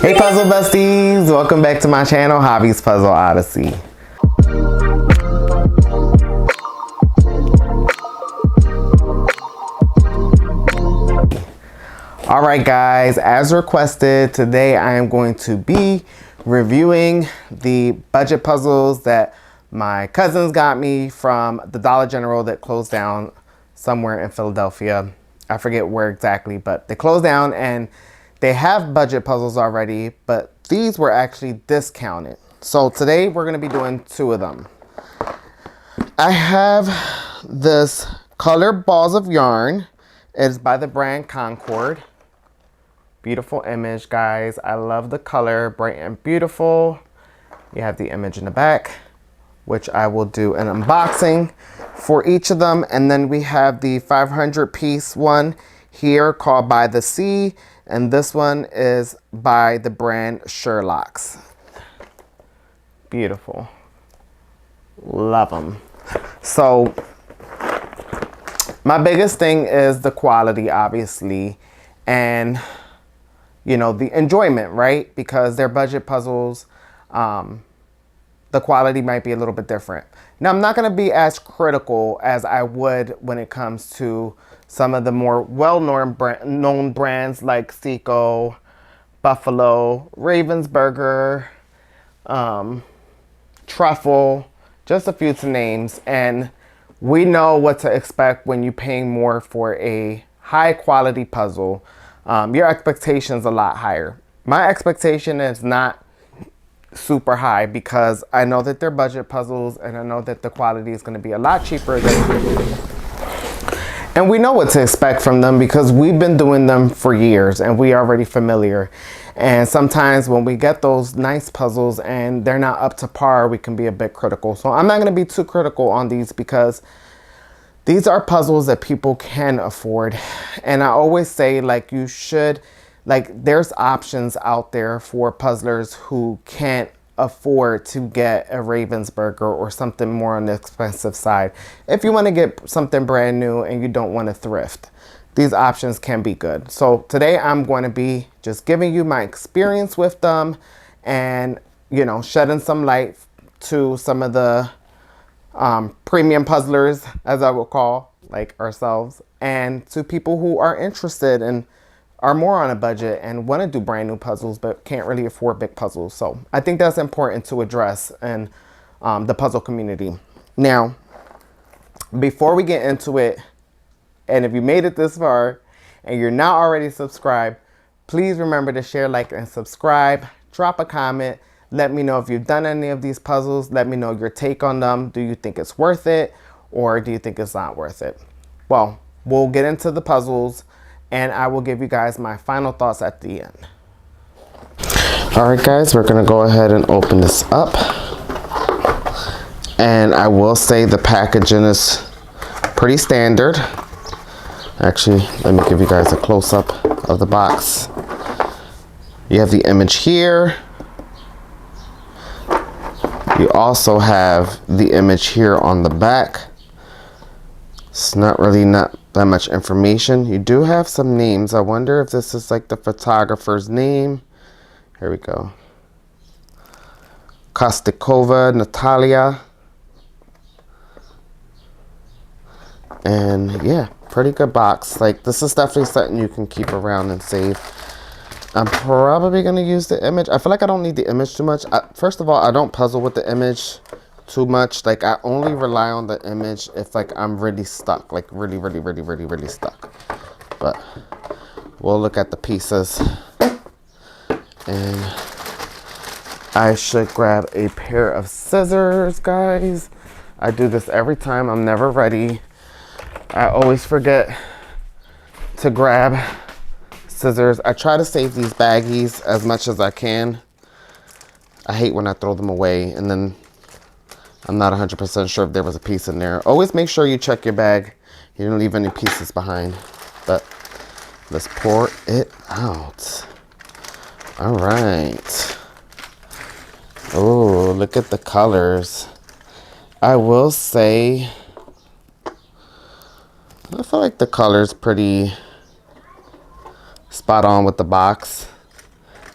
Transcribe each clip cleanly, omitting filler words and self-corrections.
Hey puzzle besties, welcome back to my channel, Hobbies Puzzle Odyssey. Alright guys, as requested, today I am going to be reviewing the budget puzzles that my cousins got me from the Dollar General that closed down somewhere in Philadelphia. I forget where exactly, but they closed down and they have budget puzzles already, but these were actually discounted. So today we're going to be doing two of them. I have this color balls of yarn. It's by the brand Concord. Beautiful image, guys. I love the color, bright and beautiful. You have the image in the back, which I will do an unboxing for each of them. And then we have the 500 piece one here called By the Sea. And this one is by the brand Sherlock's. Beautiful. Love them. So my biggest thing is the quality, obviously. And, you know, the enjoyment, right? Because they're budget puzzles. The quality might be a little bit different. Now, I'm not going to be as critical as I would when it comes to some of the more well-known brands like Seiko, Buffalo, Ravensburger, Truffle, just a few to names. And we know what to expect when you're paying more for a high-quality puzzle. Your expectation's a lot higher. My expectation is not super high because I know that they're budget puzzles and I know that the quality is going to be a lot cheaper than, and we know what to expect from them because we've been doing them for years and we are already familiar. And sometimes when we get those nice puzzles and they're not up to par, we can be a bit critical. So I'm not going to be too critical on these because these are puzzles that people can afford. And I always say, like, you should, like, there's options out there for puzzlers who can't afford to get a Ravensburger or something more on the expensive side. If you want to get something brand new and you don't want to thrift, these options can be good. So today I'm going to be just giving you my experience with them and, you know, shedding some light to some of the premium puzzlers, as I will call, like ourselves, and to people who are interested and are more on a budget and want to do brand new puzzles but can't really afford big puzzles. So I think that's important to address in the puzzle community. Now, before we get into it, and if you made it this far and you're not already subscribed, please remember to share, like, and subscribe. Drop a comment. Let me know if you've done any of these puzzles. Let me know your take on them. Do you think it's worth it or do you think it's not worth it? Well, we'll get into the puzzles and I will give you guys my final thoughts at the end. All right, guys, we're going to go ahead and open this up. And I will say the packaging is pretty standard. Actually, let me give you guys a close-up of the box. You have the image here. You also have the image here on the back. It's not that much information. You do have some names. I wonder if this is like the photographer's name. Here we go. Kostikova Natalia. And yeah, pretty good box. Like, this is definitely something you can keep around and save. I'm probably going to use the image. I feel like I don't need the image too much. First of all, I don't puzzle with the image too much. Like, I only rely on the image if, like, I'm really stuck. Like, really stuck. But we'll look at the pieces. And I should grab a pair of scissors, guys. I do this every time. I'm never ready. I always forget to grab scissors. I try to save these baggies as much as I can. I hate when I throw them away and then I'm not 100% sure if there was a piece in there. Always make sure you check your bag. You didn't leave any pieces behind. But let's pour it out. All right. Oh, look at the colors. I will say, I feel like the color's pretty spot on with the box.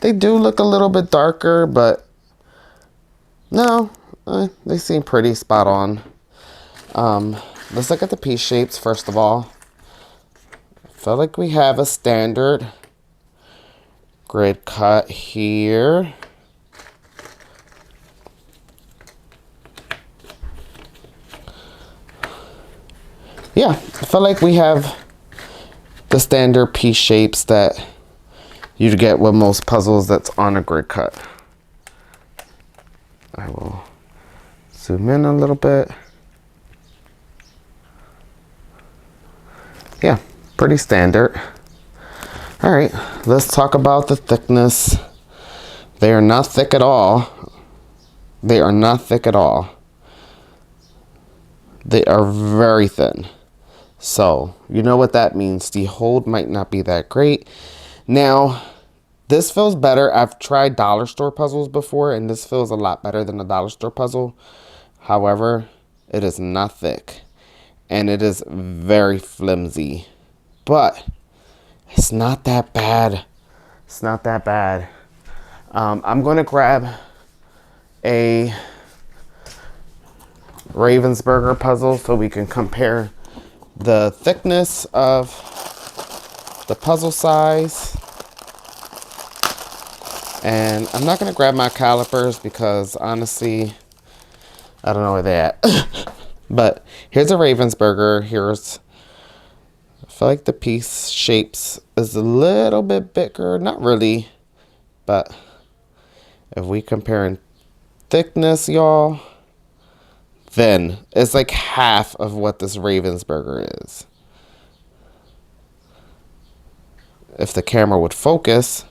They do look a little bit darker, but no, they seem pretty spot on. Let's look at the piece shapes first of all. I feel like we have a standard grid cut here. Yeah, I feel like we have the standard piece shapes that you'd get with most puzzles that's on a grid cut. I will zoom in a little bit. Yeah, pretty standard. All right, let's talk about the thickness. They are not thick at all. They are not thick at all. They are very thin. So, you know what that means. The hold might not be that great. Now, this feels better. I've tried dollar store puzzles before, and this feels a lot better than a dollar store puzzle. However, it is not thick, and it is very flimsy. But it's not that bad. It's not that bad. I'm going to grab a Ravensburger puzzle so we can compare the thickness of the puzzle size. And I'm not going to grab my calipers because honestly, I don't know where they're at. But here's a Ravensburger. Here's, I feel like the piece shapes is a little bit bigger. Not really, but if we compare in thickness, y'all, then it's like half of what this Ravensburger is. If the camera would focus,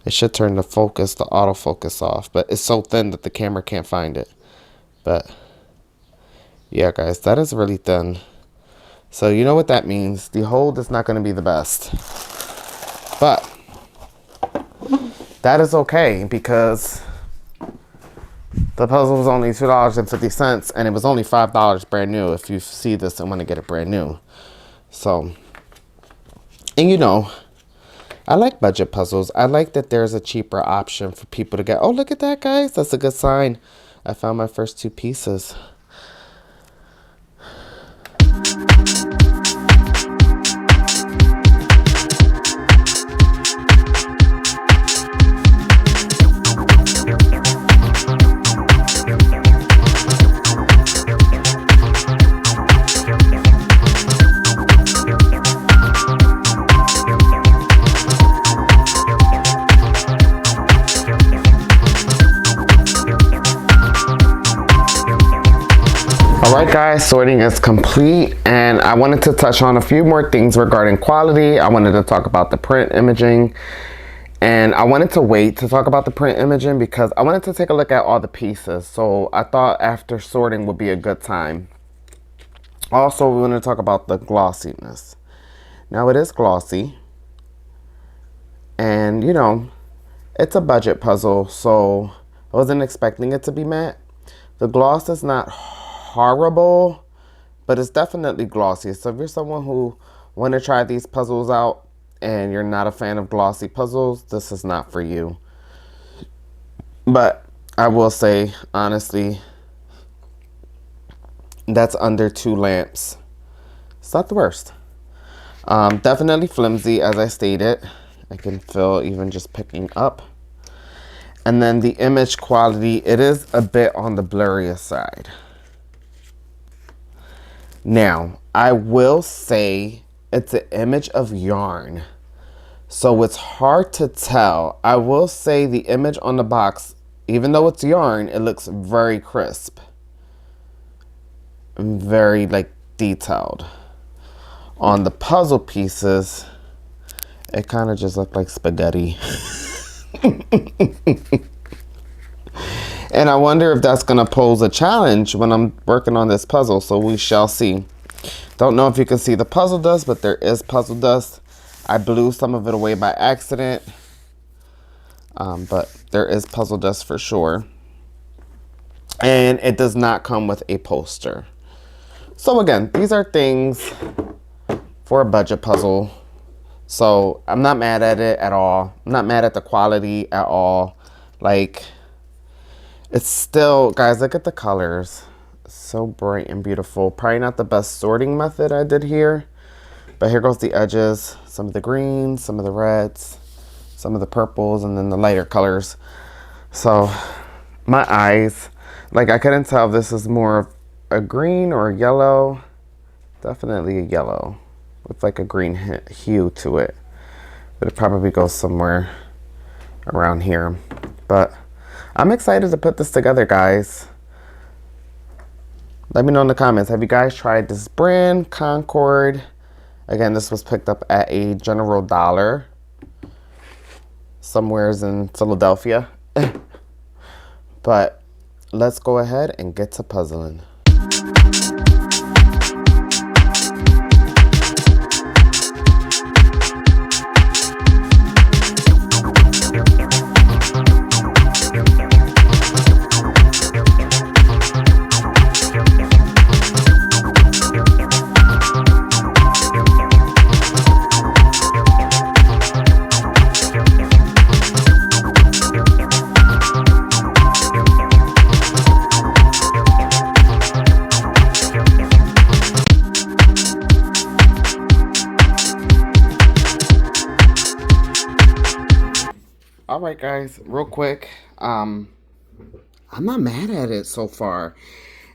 it should turn the focus, the autofocus off, but it's so thin that the camera can't find it. But yeah, guys, that is really thin. So you know what that means. The hold is not going to be the best. But that is okay because the puzzle was only $2.50 and it was only $5 brand new if you see this and want to get it brand new. So, and you know, I like budget puzzles. I like that there's a cheaper option for people to get. Oh, look at that, guys. That's a good sign. I found my first two pieces. Alright guys, sorting is complete and I wanted to touch on a few more things regarding quality. I wanted to talk about the print imaging and I wanted to wait to talk about the print imaging because I wanted to take a look at all the pieces. So I thought after sorting would be a good time. Also, we want to talk about the glossiness. Now it is glossy and you know, it's a budget puzzle, so I wasn't expecting it to be matte. The gloss is not horrible, but it's definitely glossy. So if you're someone who want to try these puzzles out and you're not a fan of glossy puzzles, this is not for you. But I will say, honestly, that's under 2 lamps. It's not the worst. Definitely flimsy, as I stated. I can feel even just picking up. And then the image quality, it is a bit on the blurriest side. Now, I will say it's an image of yarn, so it's hard to tell. I will say the image on the box, even though it's yarn, it looks very crisp. Very, like, detailed. On the puzzle pieces, it kind of just looked like spaghetti. And I wonder if that's going to pose a challenge when I'm working on this puzzle, so we shall see. Don't know if you can see the puzzle dust, but there is puzzle dust. I blew some of it away by accident, but there is puzzle dust for sure. And it does not come with a poster. So again, these are things for a budget puzzle. So I'm not mad at it at all. I'm not mad at the quality at all. Like, it's still, guys, look at the colors. So bright and beautiful. Probably not the best sorting method I did here. But here goes the edges. Some of the greens, some of the reds, some of the purples, and then the lighter colors. So my eyes, like, I couldn't tell if this is more of a green or a yellow. Definitely a yellow with like a green hue to it. But it probably goes somewhere around here. But I'm excited to put this together, guys. Let me know in the comments. Have you guys tried this brand, Concord? Again, this was picked up at a General Dollar. Somewheres in Philadelphia. But let's go ahead and get to puzzling. All right, guys, real quick. I'm not mad at it so far.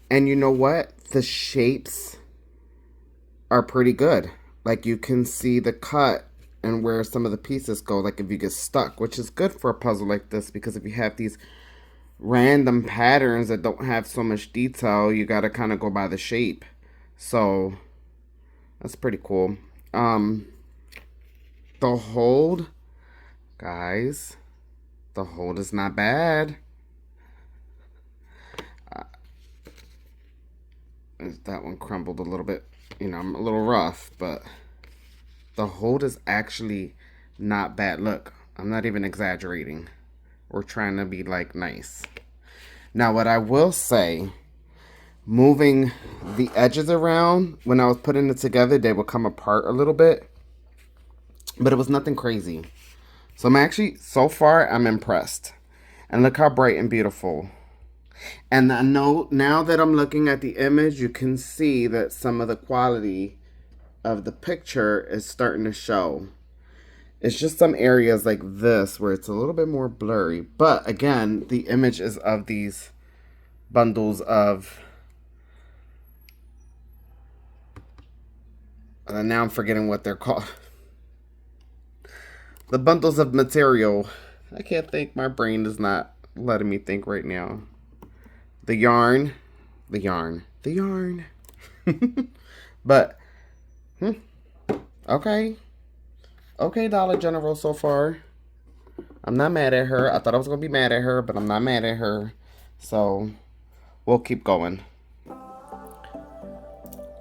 And you know what? The shapes are pretty good. Like, you can see the cut and where some of the pieces go, like if you get stuck, which is good for a puzzle like this, because if you have these random patterns that don't have so much detail, you got to kind of go by the shape. So that's pretty cool. The hold, guys, the hold is not bad. That one crumbled a little bit. You know, I'm a little rough, but the hold is actually not bad. Look, I'm not even exaggerating. We're trying to be like nice. Now, what I will say, moving the edges around, when I was putting it together, they would come apart a little bit, but it was nothing crazy. So I'm actually, so far, I'm impressed. And look how bright and beautiful. And I know now that I'm looking at the image, you can see that some of the quality of the picture is starting to show. It's just some areas like this where it's a little bit more blurry. But again, the image is of these bundles of... now I'm forgetting what they're called. The bundles of material. I can't think. My brain is not letting me think right now. The yarn. But, okay. Okay, Dollar General so far. I'm not mad at her. I thought I was going to be mad at her, but I'm not mad at her. So, we'll keep going.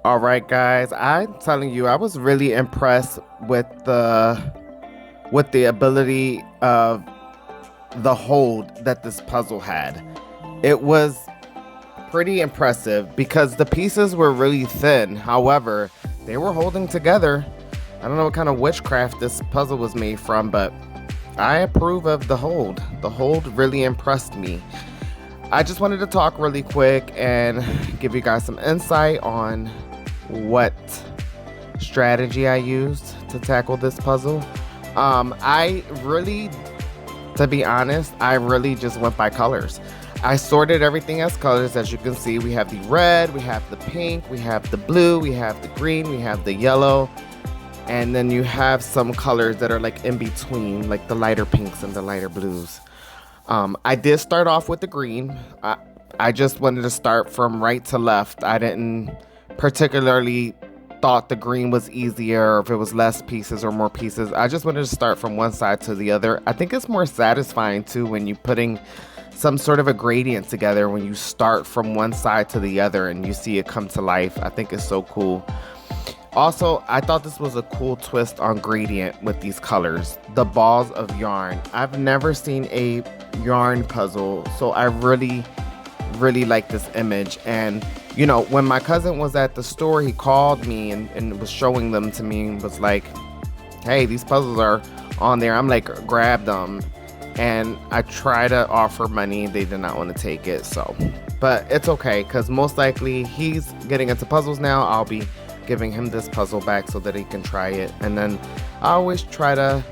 All right, guys. I'm telling you, I was really impressed with the ability of the hold that this puzzle had. It was pretty impressive because the pieces were really thin. However, they were holding together. I don't know what kind of witchcraft this puzzle was made from, but I approve of the hold. The hold really impressed me. I just wanted to talk really quick and give you guys some insight on what strategy I used to tackle this puzzle. I really, to be honest, I really just went by colors. I sorted everything as colors. As you can see, we have the red, we have the pink, we have the blue, we have the green, we have the yellow, and then you have some colors that are like in between, like the lighter pinks and the lighter blues. I did start off with the green. I just wanted to start from right to left. I didn't particularly thought the green was easier, or if it was less pieces or more pieces. I just wanted to start from one side to the other. I think it's more satisfying too when you're putting some sort of a gradient together, when you start from one side to the other and you see it come to life. I think it's so cool. Also, I thought this was a cool twist on gradient with these colors. The balls of yarn. I've never seen a yarn puzzle, so I really like this image. And you know, when my cousin was at the store, he called me and was showing them to me and was like, hey, these puzzles are on there. I'm like, grab them. And I try to offer money. They did not want to take it. So, but it's okay because most likely he's getting into puzzles now. I'll be giving him this puzzle back so that he can try it. And then I always try to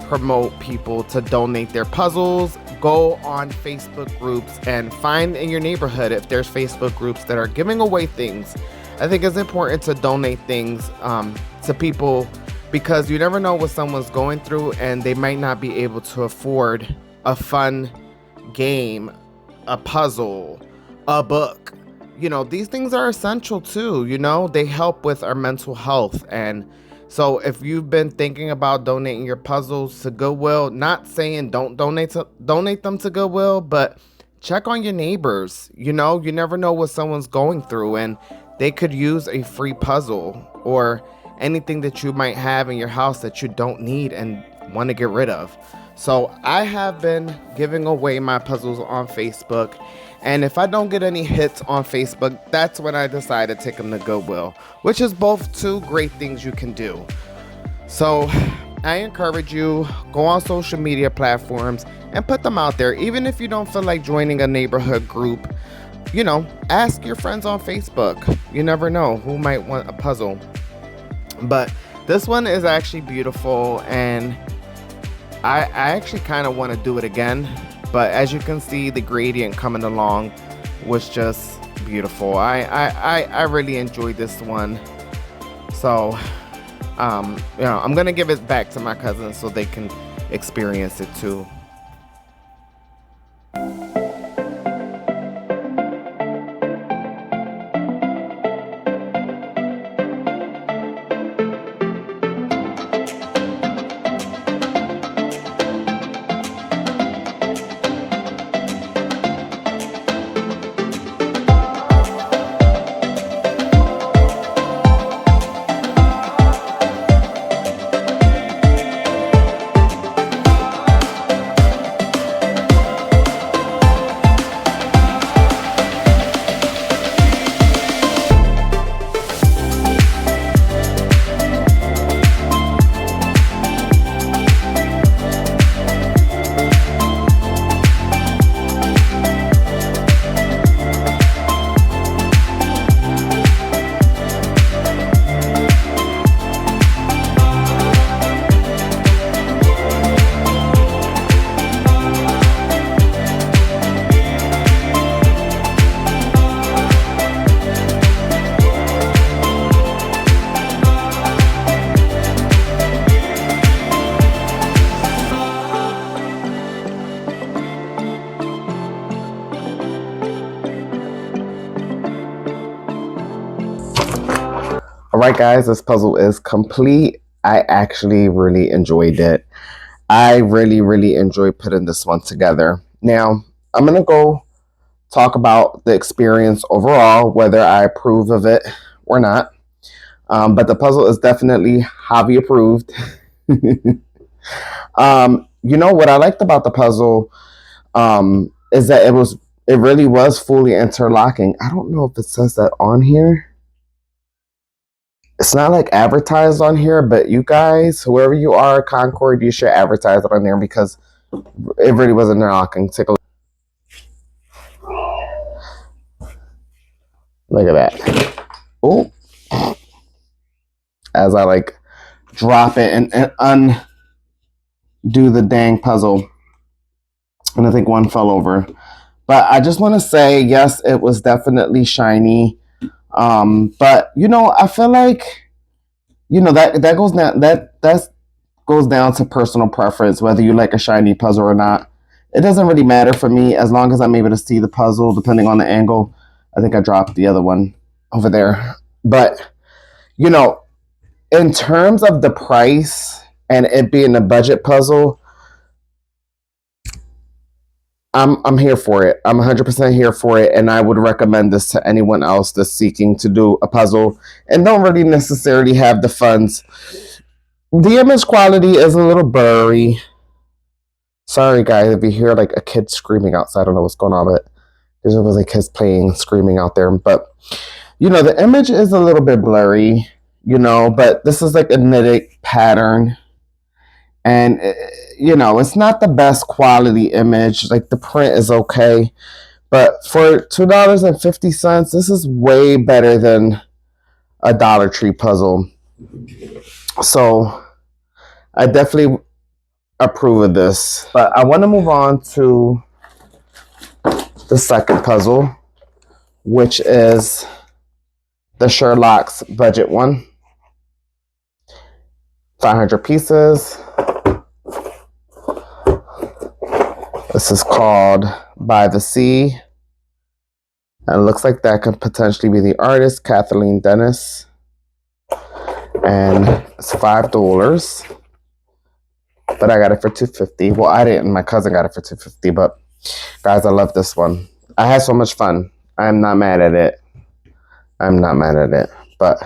promote people to donate their puzzles. Go on Facebook groups and find in your neighborhood if there's Facebook groups that are giving away things. I think it's important to donate things to people because you never know what someone's going through and they might not be able to afford a fun game, a puzzle, a book. You know, these things are essential too. You know, they help with our mental health. And so if you've been thinking about donating your puzzles to Goodwill, not saying don't donate them to Goodwill, but check on your neighbors. You know, you never know what someone's going through and they could use a free puzzle or anything that you might have in your house that you don't need and want to get rid of. So I have been giving away my puzzles on Facebook. And if I don't get any hits on Facebook, that's when I decide to take them to Goodwill, which is both two great things you can do. So I encourage you, go on social media platforms and put them out there. Even if you don't feel like joining a neighborhood group, you know, ask your friends on Facebook. You never know who might want a puzzle. But this one is actually beautiful, and I actually kind of want to do it again. But as you can see, the gradient coming along was just beautiful. I really enjoyed this one. So, you know, I'm gonna give it back to my cousins so they can experience it too. All right, guys, this puzzle is complete. I actually really enjoyed it. I really enjoyed putting this one together. Now, I'm going to go talk about the experience overall, whether I approve of it or not. But the puzzle is definitely hobby approved. You know, what I liked about the puzzle is that it really was fully interlocking. I don't know if it says that on here. It's not like advertised on here, but you guys, whoever you are, Concord, you should advertise it on there because it really was interlocking. Take a look at that. Oh, as I like drop it and undo the dang puzzle. And I think one fell over. But I just want to say, yes, it was definitely shiny. But you know, I feel like, you know, that goes down that goes down to personal preference, whether you like a shiny puzzle or not. It doesn't really matter for me as long as I'm able to see the puzzle depending on the angle. I think I dropped the other one over there. But you know, in terms of the price and it being a budget puzzle, I'm here for it. I'm 100% here for it, and I would recommend this to anyone else that's seeking to do a puzzle and don't really necessarily have the funds. The image quality is a little blurry. Sorry, guys, if you hear like a kid screaming outside, I don't know what's going on, but there was like kids playing, screaming out there. But you know, the image is a little bit blurry. you know, but this is like a knitted pattern. And, you know, it's not the best quality image. Like the print is okay. But for $2.50, this is way better than a Dollar Tree puzzle. So I definitely approve of this. But I want to move on to the second puzzle, which is the Sherlock's budget one. 500 pieces. This is called By the Sea. And it looks like that could potentially be the artist, Kathleen Dennis. And it's $5. But I got it for $2.50. Well, I didn't. My cousin got it for $2.50. But guys, I love this one. I had so much fun. I'm not mad at it. I'm not mad at it. But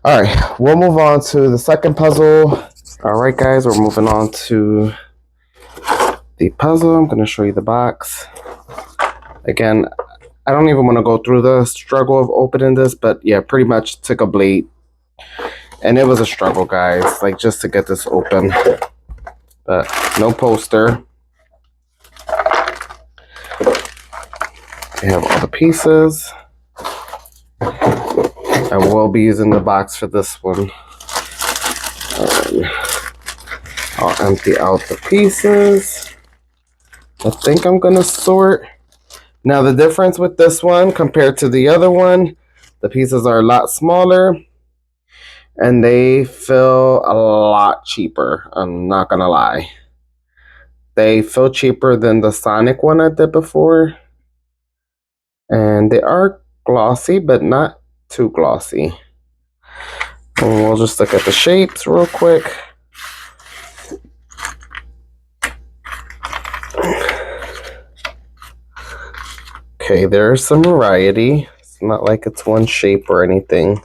all right, we'll move on to the second puzzle. All right, guys, we're moving on to the puzzle. I'm going to show you the box. Again, I don't even want to go through the struggle of opening this, but yeah, pretty much took a blade. And it was a struggle, guys, like just to get this open. But no poster. We have all the pieces. I will be using the box for this one. I'll empty out the pieces. I think I'm going to sort. Now, the difference with this one compared to the other one, the pieces are a lot smaller. And they feel a lot cheaper. I'm not going to lie. They feel cheaper than the Sonic one I did before. And they are glossy, but not too glossy. And we'll just look at the shapes real quick. Okay, there's some variety. It's not like it's one shape or anything.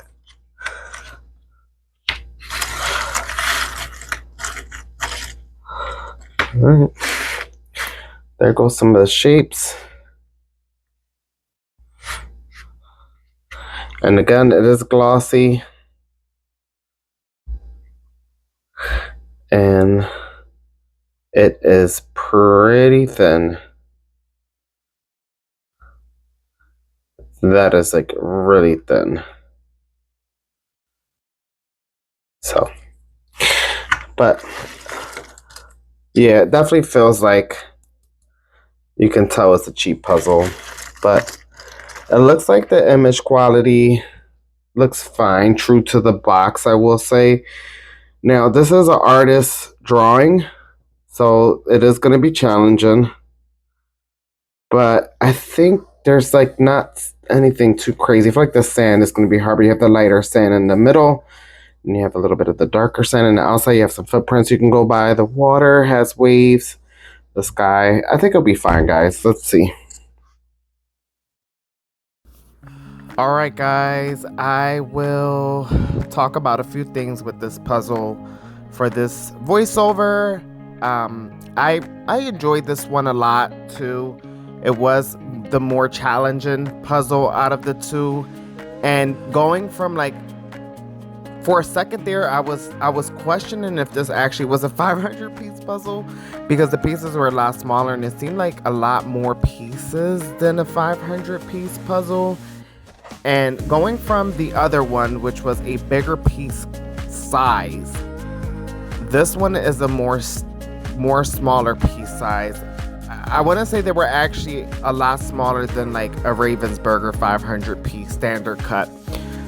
All right. There goes some of the shapes. And again, it is glossy. And it is pretty thin. That is like really thin. So, but yeah, it definitely feels like you can tell it's a cheap puzzle, but it looks like the image quality looks fine, true to the box, I will say. Now, this is an artist's drawing, so it is going to be challenging, but I think there's like not anything too crazy. I feel like the sand is going to be hard, but you have the lighter sand in the middle, and you have a little bit of the darker sand, and outside you have some footprints you can go by. The water has waves, the sky. I think it'll be fine, guys. Let's see. All right, guys, I will talk about a few things with this puzzle for this voiceover. I enjoyed this one a lot too. It was the more challenging puzzle out of the two, and going from like, for a second there, I was questioning if this actually was a 500 piece puzzle, because the pieces were a lot smaller and it seemed like a lot more pieces than a 500 piece puzzle. And going from the other one, which was a bigger piece size, this one is a more smaller piece size. I wouldn't say they were actually a lot smaller than like a Ravensburger 500 piece standard cut.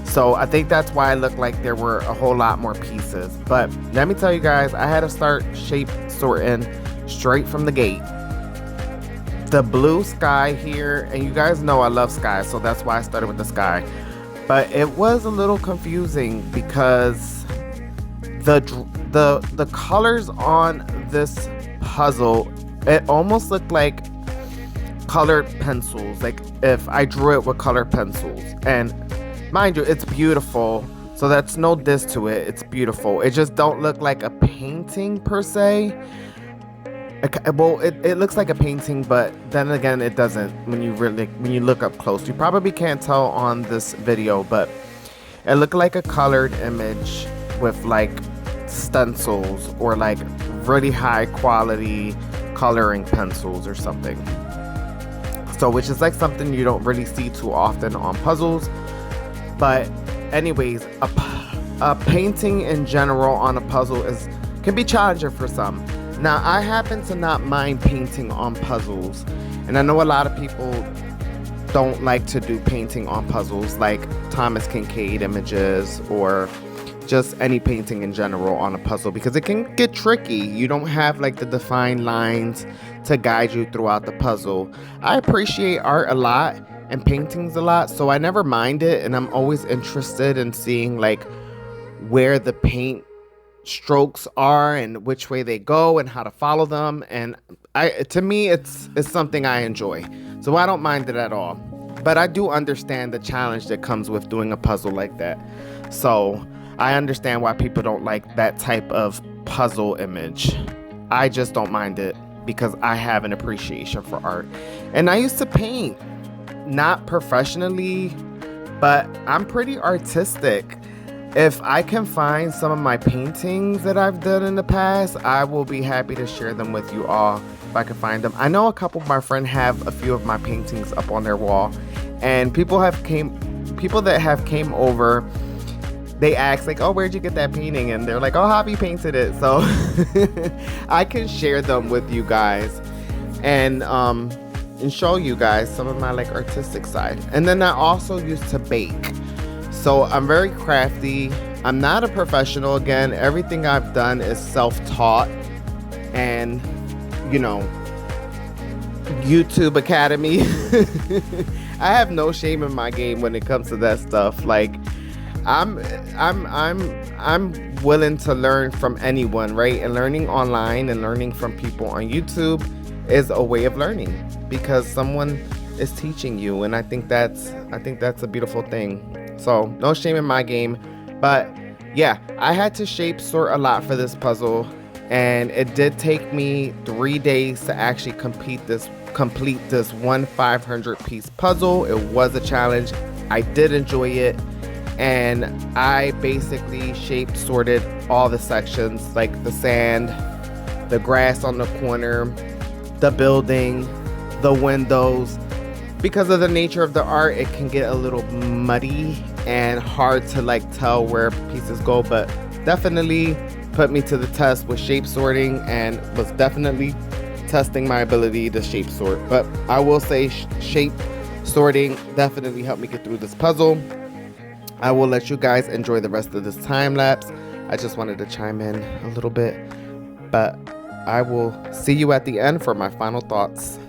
So I think that's why it looked like there were a whole lot more pieces. But let me tell you guys, I had to start shape sorting straight from the gate. The blue sky here, and you guys know I love sky, so that's why I started with the sky. But it was a little confusing because the colors on this puzzle, it almost looked like colored pencils, like if I drew it with colored pencils. And mind you, it's beautiful, so that's no diss to it. It's beautiful. It just don't look like a painting per se. Well, it looks like a painting, but then again, it doesn't when you look up close. You probably can't tell on this video, but It looked like a colored image with like stencils or like really high quality coloring pencils or something. So, which is like something you don't really see too often on puzzles. But anyways, a painting in general on a puzzle can be challenging for some. Now, I happen to not mind painting on puzzles, and I know a lot of people don't like to do painting on puzzles, like Thomas Kincaid images or just any painting in general on a puzzle, because it can get tricky. You don't have like the defined lines to guide you throughout the puzzle. I appreciate art a lot and paintings a lot, so I never mind it, and I'm always interested in seeing like where the paint strokes are and which way they go and how to follow them. And to me, it's something I enjoy, so I don't mind it at all. But I do understand the challenge that comes with doing a puzzle like that. So I understand why people don't like that type of puzzle image. I just don't mind it because I have an appreciation for art. And I used to paint, not professionally, but I'm pretty artistic. If I can find some of my paintings that I've done in the past, I will be happy to share them with you all if I can find them. I know a couple of my friends have a few of my paintings up on their wall, and people that have came over, they ask like, oh, where'd you get that painting? And they're like, oh, Hobby painted it. So I can share them with you guys and show you guys some of my like artistic side. And then I also used to bake. So I'm very crafty. I'm not a professional. Again, everything I've done is self-taught and, you know, YouTube Academy. I have no shame in my game when it comes to that stuff. Like I'm willing to learn from anyone, right? And learning online and learning from people on YouTube is a way of learning because someone is teaching you, and I think that's a beautiful thing. So no shame in my game. But yeah, I had to shape sort a lot for this puzzle, and it did take me 3 days to actually complete this 500 piece puzzle. It was a challenge. I did enjoy it, and I basically shape sorted all the sections, like the sand, the grass on the corner, the building, the windows. Because of the nature of the art, it can get a little muddy and hard to like tell where pieces go, but definitely put me to the test with shape sorting and was definitely testing my ability to shape sort. But I will say shape sorting definitely helped me get through this puzzle. I will let you guys enjoy the rest of this time lapse. I just wanted to chime in a little bit, but I will see you at the end for my final thoughts.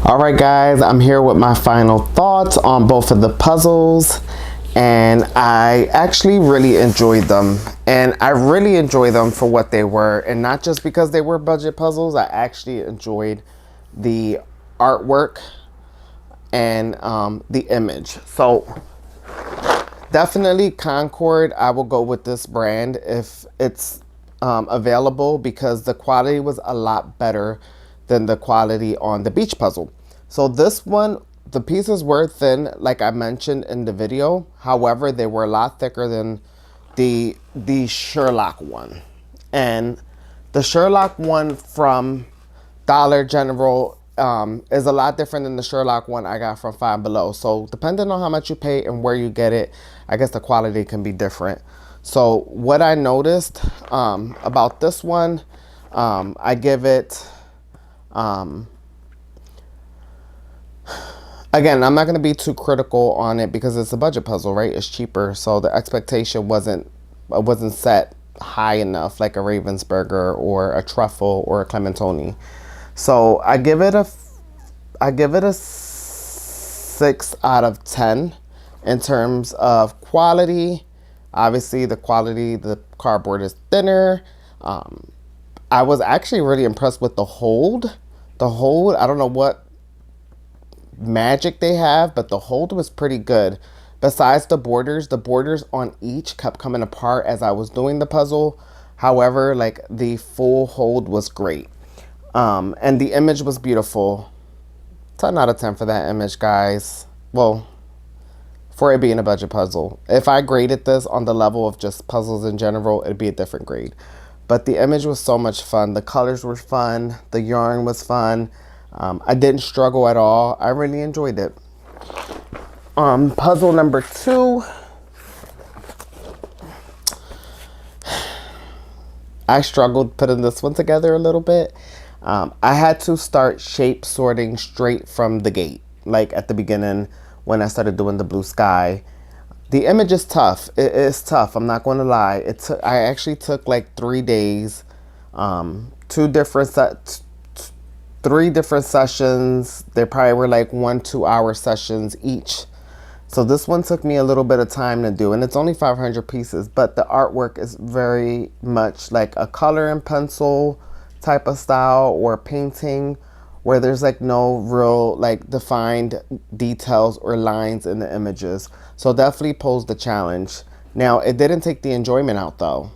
All right, guys, I'm here with my final thoughts on both of the puzzles, and I actually really enjoyed them. And I really enjoyed them for what they were, and not just because they were budget puzzles. I actually enjoyed the artwork and the image. So definitely Concord, I will go with this brand if it's available, because the quality was a lot better than the quality on the beach puzzle. So this one, the pieces were thin, like I mentioned in the video. However, they were a lot thicker than the Sherlock one. And the Sherlock one from Dollar General is a lot different than the Sherlock one I got from Five Below. So depending on how much you pay and where you get it, I guess the quality can be different. So what I noticed about this one, I give it, again, I'm not going to be too critical on it because it's a budget puzzle, right? It's cheaper. So the expectation wasn't set high enough, like a Ravensburger or a Truffle or a Clementoni. So I give it a 6 out of 10 in terms of quality. Obviously, the cardboard is thinner. I was actually really impressed with the hold. I don't know what magic they have, but the hold was pretty good. Besides the borders on each kept coming apart as I was doing the puzzle. However, like, the full hold was great. And the image was beautiful. 10 out of 10 for that image, guys. Well, for it being a budget puzzle. If I graded this on the level of just puzzles in general, it'd be a different grade. But the image was so much fun. The colors were fun. The yarn was fun. I didn't struggle at all. I really enjoyed it. Puzzle number 2. I struggled putting this one together a little bit. I had to start shape sorting straight from the gate, like at the beginning when I started doing the blue sky. The image is tough. It is tough. I'm not going to lie. I actually took like 3 days, 3 different sessions. They probably were like 1-2 hour sessions each. So this one took me a little bit of time to do, and it's only 500 pieces, but the artwork is very much like a color and pencil type of style, or painting, where there's like no real like defined details or lines in the images. So definitely posed the challenge. Now, it didn't take the enjoyment out though,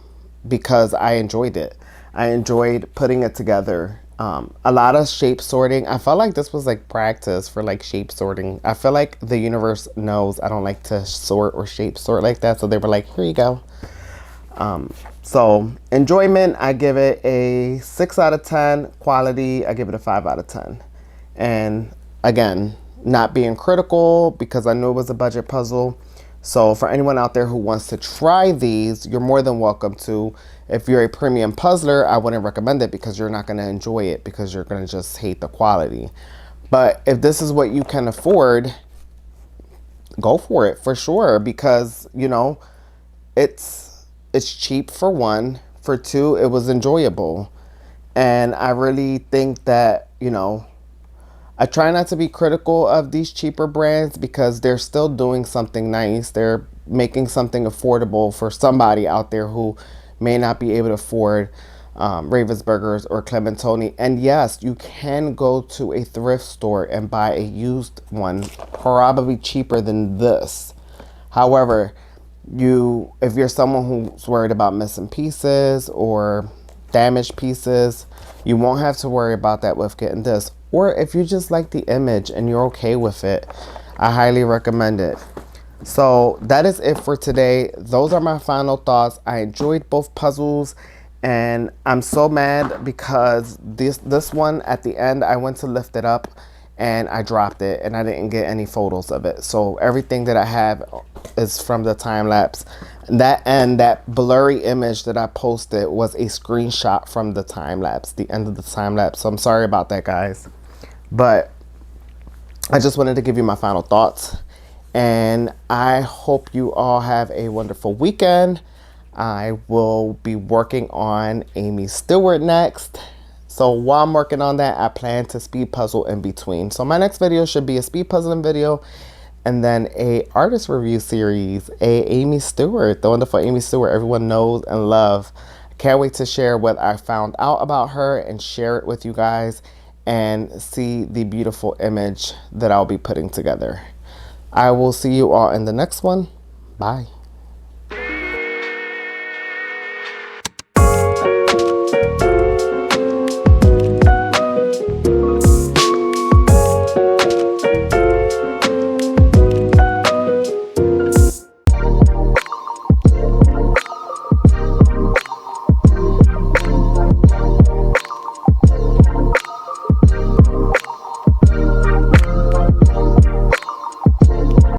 because I enjoyed it. I enjoyed putting it together. A lot of shape sorting. I felt like this was like practice for like shape sorting. I feel like the universe knows I don't like to sort or shape sort like that. So they were like, here you go. So enjoyment, I give it a 6 out of 10. Quality, I give it a 5 out of 10. And again, not being critical because I knew it was a budget puzzle. So for anyone out there who wants to try these, you're more than welcome to. If you're a premium puzzler, I wouldn't recommend it because you're not going to enjoy it, because you're going to just hate the quality. But if this is what you can afford, go for it for sure, because, you know, it's cheap for one. For two, it was enjoyable. And I really think that, you know, I try not to be critical of these cheaper brands because they're still doing something nice. They're making something affordable for somebody out there who may not be able to afford Ravensburgers or Clementoni. And yes, you can go to a thrift store and buy a used one, probably cheaper than this. However, if you're someone who's worried about missing pieces or damaged pieces, you won't have to worry about that with getting this. Or if you just like the image and you're okay with it, I highly recommend it. So that is it for today. Those are my final thoughts. I enjoyed both puzzles, and I'm so mad because this one at the end, I went to lift it up and I dropped it and I didn't get any photos of it. So everything that I have is from the time lapse. That blurry image that I posted was a screenshot from the time lapse, the end of the time lapse. So I'm sorry about that, guys. But I just wanted to give you my final thoughts. And I hope you all have a wonderful weekend. I will be working on Amy Stewart next. So while I'm working on that, I plan to speed puzzle in between. So my next video should be a speed puzzling video, and then a artist review series, a Amy Stewart, the wonderful Amy Stewart everyone knows and love. Can't wait to share what I found out about her and share it with you guys and see the beautiful image that I'll be putting together. I will see you all in the next one. Bye.